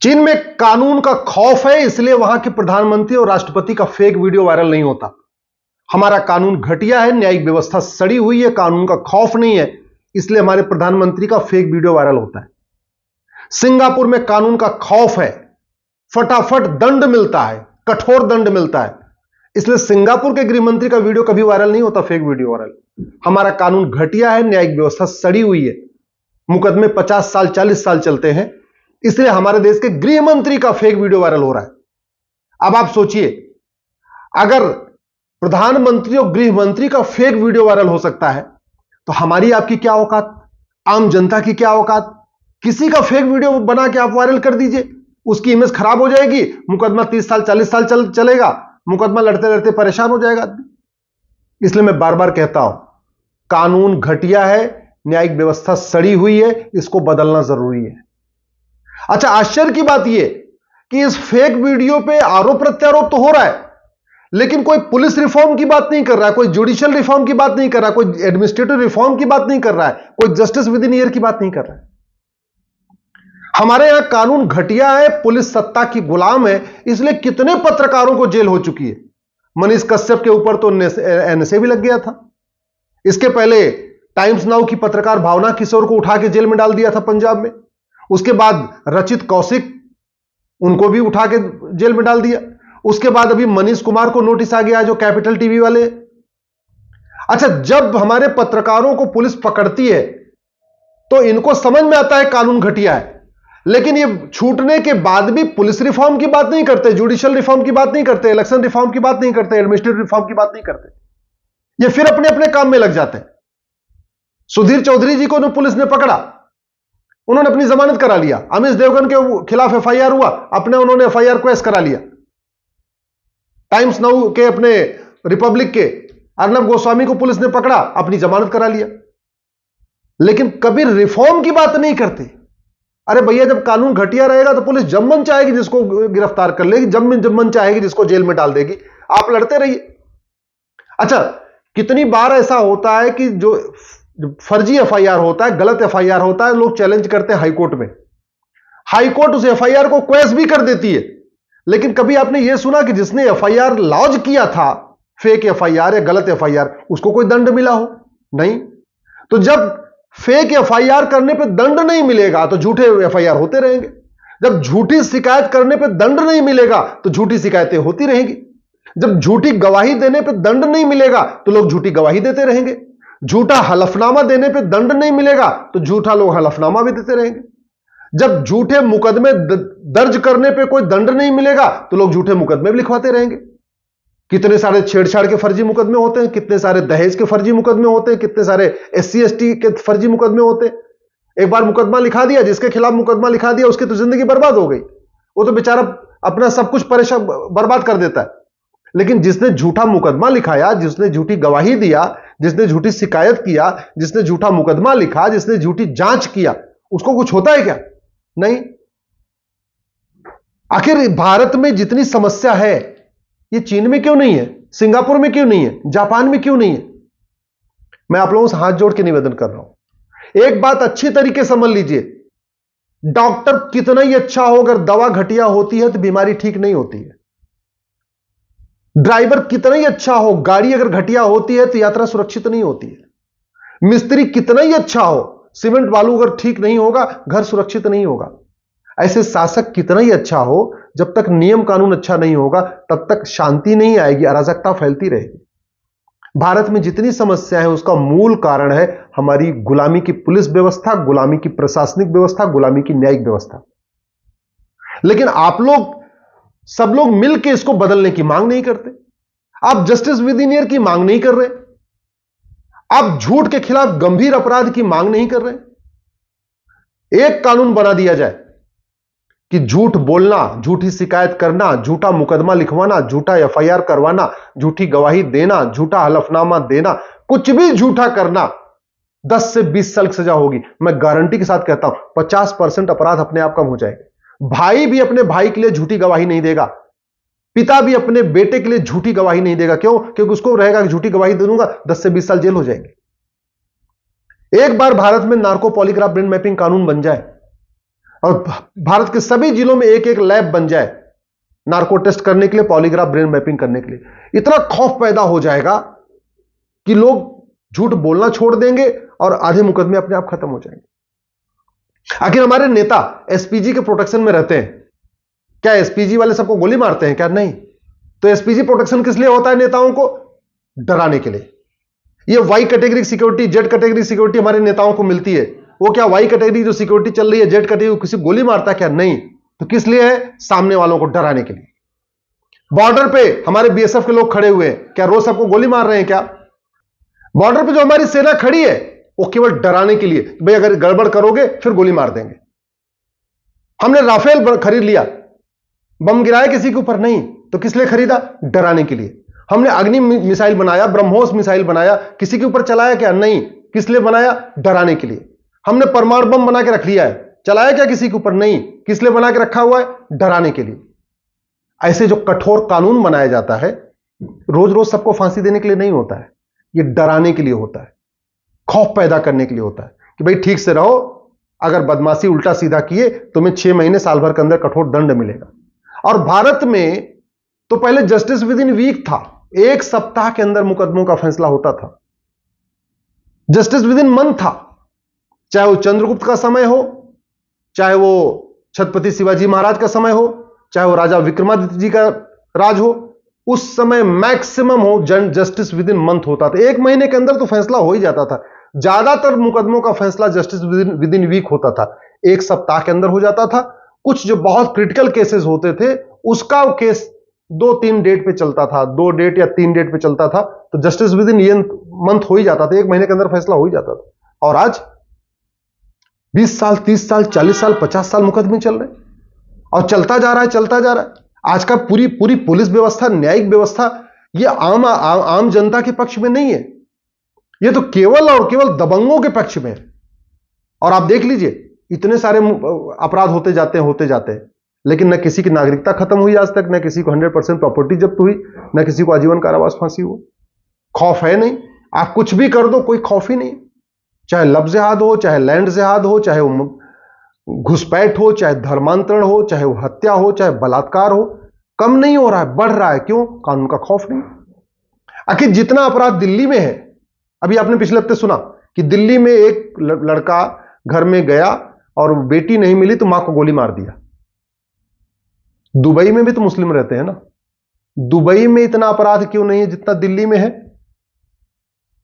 चीन में कानून का खौफ है, इसलिए वहां के प्रधानमंत्री और राष्ट्रपति का फेक वीडियो वायरल नहीं होता। हमारा कानून घटिया है, न्यायिक व्यवस्था सड़ी हुई है, कानून का खौफ नहीं है, इसलिए हमारे प्रधानमंत्री का फेक वीडियो वायरल होता है। सिंगापुर में कानून का खौफ है, फटाफट दंड मिलता है, कठोर दंड मिलता है, इसलिए सिंगापुर के गृह मंत्री का वीडियो कभी वायरल नहीं होता, फेक वीडियो वायरल। हमारा कानून घटिया है, न्यायिक व्यवस्था सड़ी हुई है, मुकदमे 50 साल 40 साल चलते हैं, इसलिए हमारे देश के गृह मंत्री का फेक वीडियो वायरल हो रहा है। अब आप सोचिए, अगर प्रधानमंत्री और गृह मंत्री का फेक वीडियो वायरल हो सकता है, तो हमारी आपकी क्या औकात, आम जनता की क्या औकात। किसी का फेक वीडियो बना के आप वायरल कर दीजिए, उसकी इमेज खराब हो जाएगी, मुकदमा 30 साल 40 साल चलेगा, मुकदमा लड़ते लड़ते परेशान हो जाएगा आदमी। इसलिए मैं बार बार कहता हूं, कानून घटिया है, न्यायिक व्यवस्था सड़ी हुई है, इसको बदलना जरूरी है। अच्छा, आश्चर्य की बात यह कि इस फेक वीडियो पे आरोप प्रत्यारोप तो हो रहा है, लेकिन कोई पुलिस रिफॉर्म की बात नहीं कर रहा है, कोई जुडिशियल रिफॉर्म की बात नहीं कर रहा है, कोई एडमिनिस्ट्रेटिव रिफॉर्म की बात नहीं कर रहा है, कोई जस्टिस विद इन ईयर की बात नहीं कर रहा है। हमारे यहां कानून घटिया है, पुलिस सत्ता की गुलाम है, इसलिए कितने पत्रकारों को जेल हो चुकी है। मनीष कश्यप के ऊपर तो एनएसए भी लग गया था। इसके पहले टाइम्स नाउ की पत्रकार भावना किशोर को उठा के जेल में डाल दिया था पंजाब में। उसके बाद रचित कौशिक, उनको भी उठा के जेल में डाल दिया। उसके बाद अभी मनीष कुमार को नोटिस आ गया, जो कैपिटल टीवी वाले। अच्छा, जब हमारे पत्रकारों को पुलिस पकड़ती है तो इनको समझ में आता है कानून घटिया है, लेकिन ये छूटने के बाद भी पुलिस रिफॉर्म की बात नहीं करते, जुडिशियल रिफॉर्म की बात नहीं करते, इलेक्शन रिफॉर्म की बात नहीं करते, एडमिनिस्ट्रेटिव रिफॉर्म की बात नहीं करते। ये फिर अपने अपने काम में लग जाते हैं। सुधीर चौधरी जी को पुलिस ने पकड़ा, उन्होंने अपनी जमानत करा लिया। अमिश देवगन के खिलाफ एफआईआर हुआ, उन्होंने एफआईआर क्वेश करा लिया। टाइम्स नाउ के अपने रिपब्लिक के अर्नब गोस्वामी को पुलिस ने पकड़ा, अपनी जमानत करा लिया। लेकिन कभी रिफॉर्म की बात नहीं करते। अरे भैया, जब कानून घटिया रहेगा तो पुलिस जब मन चाहेगी जिसको गिरफ्तार कर लेगी, जब मन चाहेगी जिसको जेल में डाल देगी, आप लड़ते रहिए। अच्छा, कितनी बार ऐसा होता है कि जो फर्जी एफआईआर होता है, गलत एफआईआर होता है, लोग चैलेंज करते हैं हाईकोर्ट में। हाईकोर्ट उस एफआईआर को क्वेश भी कर देती है, लेकिन कभी आपने यह सुना कि जिसने एफआईआर लॉन्च किया था, फेक एफआईआर या गलत एफआईआर, उसको कोई दंड मिला हो? नहीं। तो जब फेक एफआईआर करने पे दंड नहीं मिलेगा तो झूठे एफआईआर होते रहेंगे। जब झूठी शिकायत करने पे दंड नहीं मिलेगा तो झूठी शिकायतें होती रहेंगी। जब झूठी गवाही देने पे दंड नहीं मिलेगा तो लोग झूठी गवाही देते रहेंगे। झूठा हलफनामा देने पे दंड नहीं मिलेगा तो झूठा लोग हलफनामा भी देते रहेंगे। जब झूठे मुकदमे दर्ज करने पे कोई दंड नहीं मिलेगा तो लोग झूठे मुकदमे भी लिखवाते रहेंगे। कितने सारे छेड़छाड़ के फर्जी मुकदमे होते हैं, कितने सारे दहेज के फर्जी मुकदमे होते हैं, कितने सारे एससी एसटी के फर्जी मुकदमे होते हैं। एक बार मुकदमा लिखा दिया, जिसके खिलाफ मुकदमा लिखा दिया उसकी तो जिंदगी बर्बाद हो गई, वो तो बेचारा अपना सब कुछ परेशान बर्बाद कर देता है। लेकिन जिसने झूठा मुकदमा लिखाया, जिसने झूठी गवाही दिया, जिसने झूठी शिकायत किया, जिसने झूठा मुकदमा लिखा, जिसने झूठी जांच किया, उसको कुछ होता है क्या? नहीं। आखिर भारत में जितनी समस्या है, ये चीन में क्यों नहीं है, सिंगापुर में क्यों नहीं है, जापान में क्यों नहीं है? मैं आप लोगों से हाथ जोड़ के निवेदन कर रहा हूं, एक बात अच्छी तरीके समझ लीजिए, डॉक्टर कितना ही अच्छा हो, अगर दवा घटिया होती है तो बीमारी ठीक नहीं होती है। ड्राइवर कितना ही अच्छा हो, गाड़ी अगर घटिया होती है तो यात्रा सुरक्षित नहीं होती है। मिस्त्री कितना ही अच्छा हो, सीमेंट बालू अगर ठीक नहीं होगा, घर सुरक्षित नहीं होगा। ऐसे शासक कितना ही अच्छा हो, जब तक नियम कानून अच्छा नहीं होगा तब तक शांति नहीं आएगी, अराजकता फैलती रहेगी। भारत में जितनी समस्या है उसका मूल कारण है हमारी गुलामी की पुलिस व्यवस्था, गुलामी की प्रशासनिक व्यवस्था, गुलामी की न्यायिक व्यवस्था। लेकिन आप लोग सब लोग मिलकर इसको बदलने की मांग नहीं करते। आप जस्टिस विद इन ईयर की मांग नहीं कर रहे, आप झूठ के खिलाफ गंभीर अपराध की मांग नहीं कर रहे। एक कानून बना दिया जाए कि झूठ बोलना, झूठी शिकायत करना, झूठा मुकदमा लिखवाना, झूठा एफआईआर करवाना, झूठी गवाही देना, झूठा हलफनामा देना, कुछ भी झूठा करना, 10 से 20 साल की सजा होगी। मैं गारंटी के साथ कहता हूं 50% अपराध अपने आप कम हो जाएंगे। भाई भी अपने भाई के लिए झूठी गवाही नहीं देगा, पिता भी अपने बेटे के लिए झूठी गवाही नहीं देगा। क्यों? क्योंकि उसको रहेगा कि झूठी गवाही दे दूंगा 10 से 20 साल जेल हो जाएंगे। एक बार भारत में नार्को पॉलीग्राफ ब्रेन मैपिंग कानून बन जाए, और भारत के सभी जिलों में एक एक लैब बन जाए नार्को टेस्ट करने के लिए, पॉलीग्राफ ब्रेन मैपिंग करने के लिए, इतना खौफ पैदा हो जाएगा कि लोग झूठ बोलना छोड़ देंगे और आधे मुकदमे अपने आप खत्म हो जाएंगे। आखिर हमारे नेता एसपीजी के प्रोटेक्शन में रहते हैं, क्या एसपीजी वाले सबको गोली मारते हैं क्या? नहीं। तो एसपीजी प्रोटेक्शन किस लिए होता है? नेताओं को डराने के लिए। ये Y category security, Z category security हमारे नेताओं को मिलती है। वो क्या वाई कैटेगरी जो सिक्योरिटी चल रही है, जेड कैटेगरी किसी गोली मारता है क्या? नहीं। तो किस लिए है? सामने वालों को डराने के लिए। बॉर्डर पे हमारे बीएसएफ के लोग खड़े हुए हैं, क्या रोज सबको गोली मार रहे हैं क्या? बॉर्डर पे जो हमारी सेना खड़ी है वो केवल डराने के लिए, भाई अगर गड़बड़ करोगे फिर गोली मार देंगे। हमने राफेल खरीद लिया, बम गिराया किसी के ऊपर? नहीं। तो किस लिए खरीदा? डराने के लिए। हमने अग्नि मिसाइल बनाया, ब्रह्मोस मिसाइल बनाया, किसी के ऊपर चलाया क्या? नहीं। किस लिए बनाया? डराने के लिए। हमने परमाणु बम बना के रख लिया है, चलाया क्या किसी के ऊपर? नहीं। किस लिए बना के रखा हुआ है? डराने के लिए। ऐसे जो कठोर कानून बनाया जाता है, रोज रोज सबको फांसी देने के लिए नहीं होता है, ये डराने के लिए होता है, खौफ पैदा करने के लिए होता है कि भाई ठीक से रहो, अगर बदमाशी उल्टा सीधा किए तुम्हें 6 महीने साल भर के अंदर कठोर दंड मिलेगा। और भारत में तो पहले जस्टिस विद इन वीक था, 1 सप्ताह के अंदर मुकदमों का फैसला होता था। जस्टिस विद इन मंथ था, चाहे वो चंद्रगुप्त का समय हो, चाहे वो छत्रपति शिवाजी महाराज का समय हो, चाहे वो राजा विक्रमादित्य जी का राज हो, उस समय मैक्सिमम हो जस्टिस विद इन मंथ होता था। 1 महीने के अंदर तो फैसला हो ही जाता था। ज्यादातर मुकदमों का फैसला जस्टिस विद इन वीक होता था, 1 सप्ताह के अंदर हो जाता था। कुछ जो बहुत क्रिटिकल केसेस होते थे उसका केस 2-3 डेट पे चलता था, 2 डेट या 3 डेट पे चलता था, तो जस्टिस विद इन मंथ हो ही जाता था, 1 महीने के अंदर फैसला हो ही जाता था। और आज 20 साल, 30 साल, 40 साल, 50 साल मुकदमे चल रहे हैं और चलता जा रहा है, चलता जा रहा है। आज का पूरी पुलिस व्यवस्था, न्यायिक व्यवस्था, ये आम जनता के पक्ष में नहीं है, ये तो केवल और केवल दबंगों के पक्ष में है। और आप देख लीजिए, इतने सारे अपराध होते जाते हैं, लेकिन न किसी की नागरिकता खत्म हुई आज तक, न किसी को 100% प्रॉपर्टी जब्त हुई, न किसी को आजीवन कारावास फांसी हुआ। खौफ है नहीं, आप कुछ भी कर दो, कोई खौफ ही नहीं। चाहे लब जिहाद हो, चाहे लैंड जिहाद हो, चाहे वो घुसपैठ हो, चाहे धर्मांतरण हो, चाहे वो हत्या हो, चाहे बलात्कार हो, कम नहीं हो रहा है, बढ़ रहा है। क्यों? कानून का खौफ नहीं। आखिर जितना अपराध दिल्ली में है, अभी आपने पिछले हफ्ते सुना कि दिल्ली में एक लड़का घर में गया और बेटी नहीं मिली तो मां को गोली मार दिया। दुबई में भी तो मुस्लिम रहते हैं ना, दुबई में इतना अपराध क्यों नहीं है जितना दिल्ली में है?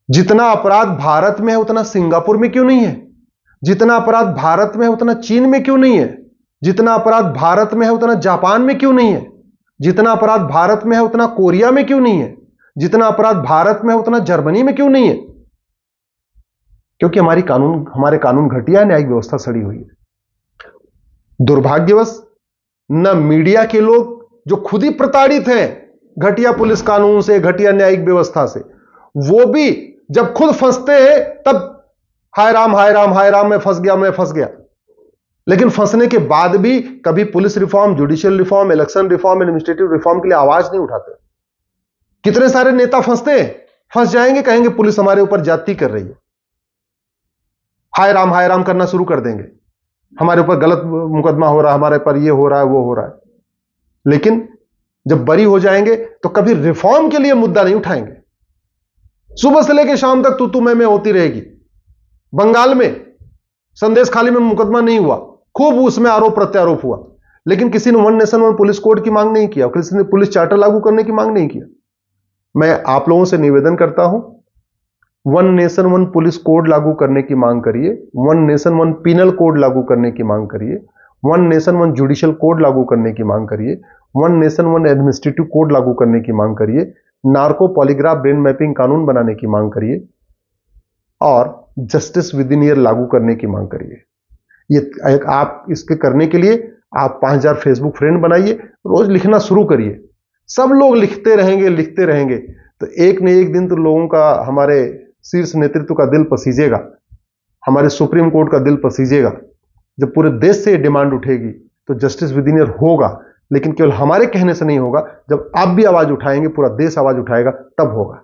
जितना अपराध भारत में है उतना सिंगापुर में क्यों नहीं है? जितना अपराध भारत में है उतना चीन में क्यों नहीं है? जितना अपराध भारत में है उतना जापान में क्यों नहीं है? जितना अपराध भारत में है उतना कोरिया में क्यों नहीं है? जितना अपराध भारत में है उतना जर्मनी में क्यों नहीं है? क्योंकि हमारे कानून घटिया है, न्यायिक व्यवस्था सड़ी हुई है। दुर्भाग्यवश न मीडिया के लोग जो खुद ही प्रताड़ित हैं घटिया पुलिस कानून से, घटिया न्यायिक व्यवस्था से, वो भी जब खुद फंसते हैं तब हाय राम हाय राम हाय राम, मैं फंस गया। लेकिन फंसने के बाद भी कभी police reform, judicial reform, election reform, administrative reform के लिए आवाज नहीं उठाते। कितने सारे नेता फंसते हैं, फंस जाएंगे, कहेंगे पुलिस हमारे ऊपर ज्यादती कर रही है, हाय राम करना शुरू कर देंगे, हमारे ऊपर गलत मुकदमा हो रहा है, हमारे पर ये हो रहा है, वो हो रहा है। लेकिन जब बरी हो जाएंगे तो कभी रिफॉर्म के लिए मुद्दा नहीं उठाएंगे। सुबह से लेकर शाम तक तू मैं होती रहेगी। बंगाल में संदेश खाली में मुकदमा नहीं हुआ, खूब उसमें आरोप प्रत्यारोप हुआ, लेकिन किसी ने 1 नेशन 1 पुलिस कोड की मांग नहीं किया, किसी ने पुलिस चार्टर लागू करने की मांग नहीं किया। मैं आप लोगों से निवेदन करता हूं, 1 नेशन 1 पुलिस कोड लागू करने की मांग करिए, 1 नेशन 1 पिनल कोड लागू करने की मांग करिए, 1 नेशन 1 जुडिशियल कोड लागू करने की मांग करिए, 1 नेशन 1 एडमिनिस्ट्रेटिव कोड लागू करने की मांग करिए, नार्को पॉलीग्राफ ब्रेन मैपिंग कानून बनाने की मांग करिए और जस्टिस विद इन ईयर लागू करने की मांग करिए। ये आप इसके करने के लिए आप 5000 फेसबुक फ्रेंड बनाइए, रोज लिखना शुरू करिए। सब लोग लिखते रहेंगे तो एक न एक दिन तो लोगों का, हमारे शीर्ष नेतृत्व का दिल पसीजेगा, हमारे सुप्रीम कोर्ट का दिल पसीजेगा। जब पूरे देश से डिमांड उठेगी तो जस्टिस विद इन ईयर होगा, लेकिन केवल हमारे कहने से नहीं होगा। जब आप भी आवाज उठाएंगे, पूरा देश आवाज उठाएगा, तब होगा।